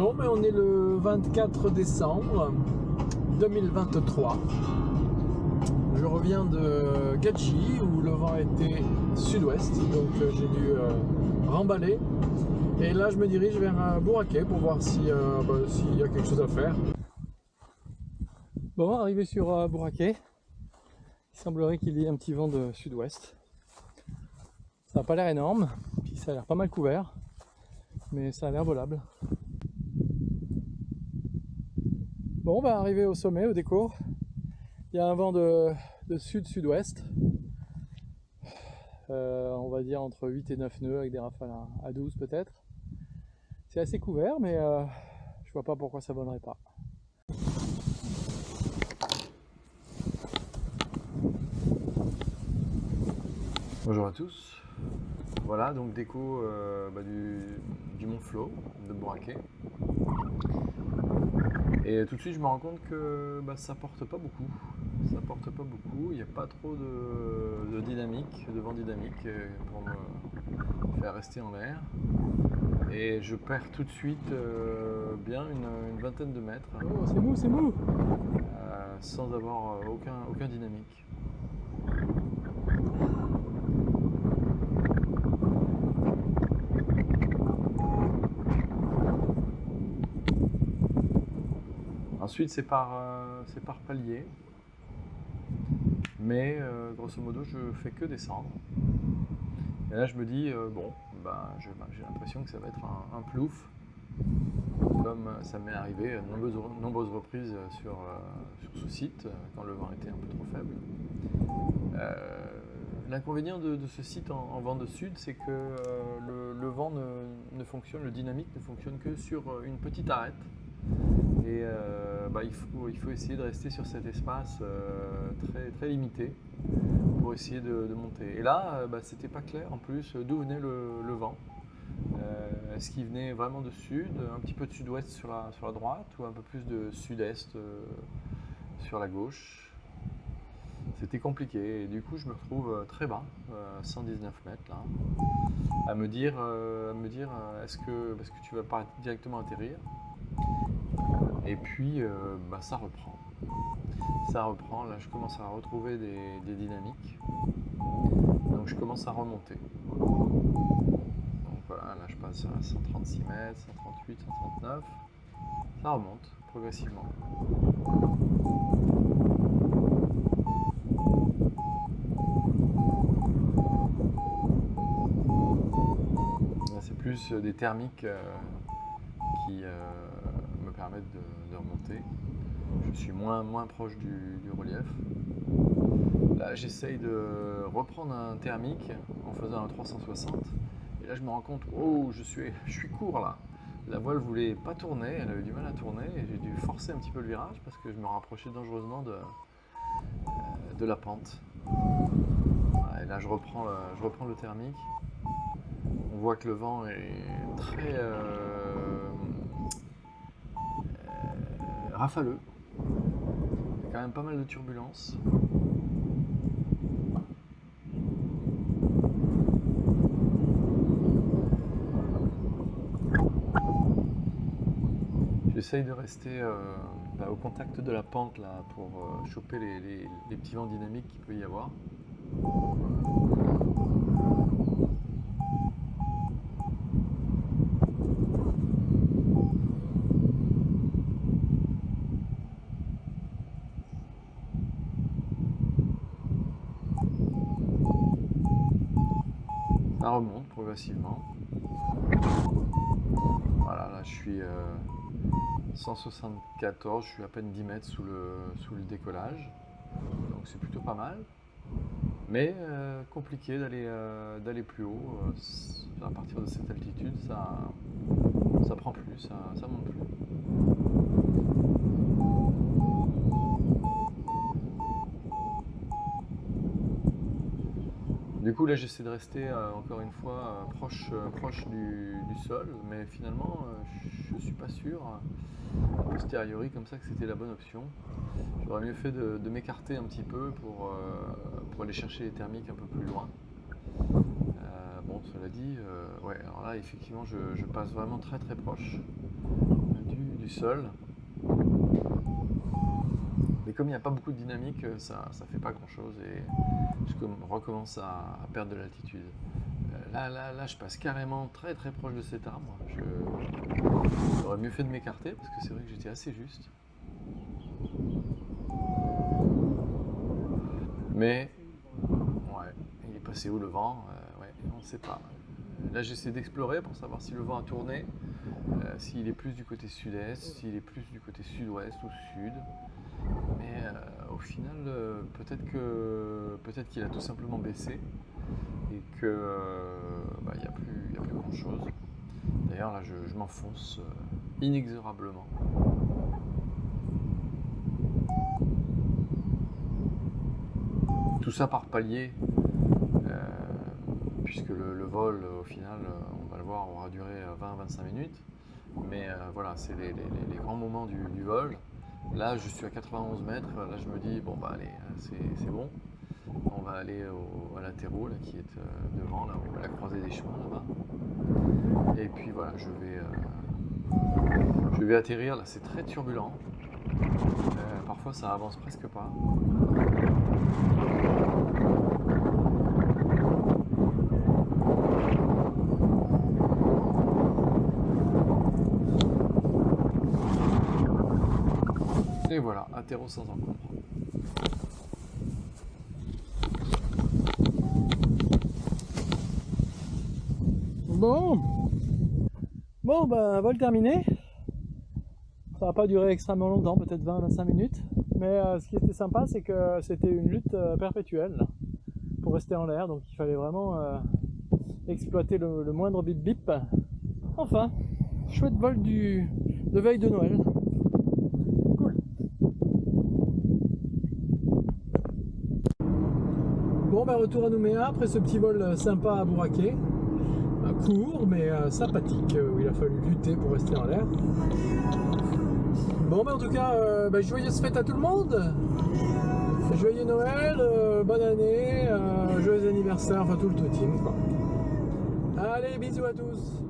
Bon, mais on est le 24 décembre 2023. Je reviens de Gadji où le vent était sud-ouest, donc j'ai dû remballer. Et là, je me dirige vers Bouraké pour voir s'il y a quelque chose à faire. Bon, arrivé sur Bouraké, il semblerait qu'il y ait un petit vent de sud-ouest. Ça n'a pas l'air énorme, puis ça a l'air pas mal couvert, mais ça a l'air volable. Bon, bah arrivé au sommet, au décours, il y a un vent de sud-sud-ouest, on va dire entre 8 et 9 nœuds avec des rafales à 12 peut-être. C'est assez couvert, mais je vois pas pourquoi ça volerait pas. Bonjour à tous. Voilà, donc déco du Mont Flo, de Bouraké. Et tout de suite, je me rends compte que ça porte pas beaucoup. Ça porte pas beaucoup, il n'y a pas trop de dynamique, de vent dynamique pour me faire rester en l'air. Et je perds tout de suite bien une vingtaine de mètres. Oh, c'est mou, c'est mou! Sans avoir aucun dynamique. Ensuite, c'est par palier, mais grosso modo, je fais que descendre. Et là, je me dis, j'ai l'impression que ça va être un plouf, comme ça m'est arrivé à de nombreuses reprises sur ce site, quand le vent était un peu trop faible. L'inconvénient de ce site en vent de sud, c'est que le vent ne fonctionne, le dynamique ne fonctionne que sur une petite arête. Et il faut essayer de rester sur cet espace très, très limité pour essayer de monter. Et là, c'était pas clair en plus d'où venait le vent. Est-ce qu'il venait vraiment de sud, un petit peu de sud-ouest sur la droite, ou un peu plus de sud-est sur la gauche? C'était compliqué, et du coup je me retrouve très bas, 119 mètres là, à me dire est-ce que tu vas pas directement atterrir? Et puis ça reprend. Ça reprend, là je commence à retrouver des dynamiques. Donc je commence à remonter. Donc voilà, là je passe à 136 mètres, 138, 139. Ça remonte progressivement. Là c'est plus des thermiques qui me permettent de remonter. Je suis moins proche du relief. Là, j'essaye de reprendre un thermique en faisant un 360. Et là, je me rends compte, oh, je suis court là. La voile voulait pas tourner, elle avait du mal à tourner et j'ai dû forcer un petit peu le virage parce que je me rapprochais dangereusement de la pente. Et là, je reprends le thermique. On voit que le vent est très rafaleux. Il y a quand même pas mal de turbulences. J'essaye de rester au contact de la pente là, pour choper les petits vents dynamiques qu'il peut y avoir. Ça remonte progressivement. Voilà, là je suis 174, je suis à peine 10 mètres sous le décollage. Donc c'est plutôt pas mal. Mais compliqué d'aller plus haut. À partir de cette altitude, ça prend plus, ça monte plus. Du coup là j'essaie de rester encore une fois proche du sol, mais finalement je suis pas sûr a posteriori comme ça que c'était la bonne option. J'aurais mieux fait de m'écarter un petit peu pour aller chercher les thermiques un peu plus loin. Bon, cela dit, alors là effectivement je passe vraiment très très proche. du sol. Mais comme il n'y a pas beaucoup de dynamique, ça fait pas grand chose et je recommence à perdre de l'altitude. Là, je passe carrément très très proche de cet arbre. J'aurais mieux fait de m'écarter parce que c'est vrai que j'étais assez juste. Mais, ouais, il est passé où le vent? Ouais, on ne sait pas. Là, j'essaie d'explorer pour savoir si le vent a tourné, s'il est plus du côté sud-est, s'il est plus du côté sud-ouest ou sud. Mais au final, peut-être qu'il a tout simplement baissé et que il n'y a plus grand chose. D'ailleurs là je m'enfonce inexorablement. Tout ça par palier, puisque le vol au final, on va le voir, aura duré 20-25 minutes. Mais voilà, c'est les grands moments du vol. Là je suis à 91 mètres, là je me dis bon bah allez, c'est bon. On va aller à l'Atéro là, qui est devant, là, à la croisée des chemins là-bas. Et puis voilà, je vais atterrir. Là, c'est très turbulent. Parfois, ça avance presque pas. Et voilà, Atéro sans encombre. Bon, ben, vol terminé. Ça n'a pas duré extrêmement longtemps, peut-être 20-25 minutes. Mais ce qui était sympa, c'est que c'était une lutte perpétuelle là, pour rester en l'air. Donc il fallait vraiment exploiter le moindre bip bip. Enfin, chouette vol de veille de Noël. Cool. Bon, ben retour à Nouméa après ce petit vol sympa à Bouraké. Court mais sympathique, où il a fallu lutter pour rester en l'air. Bon, ben en tout cas, joyeuse fête à tout le monde. Joyeux Noël, bonne année, joyeux anniversaire, enfin tout le team quoi. Allez, bisous à tous.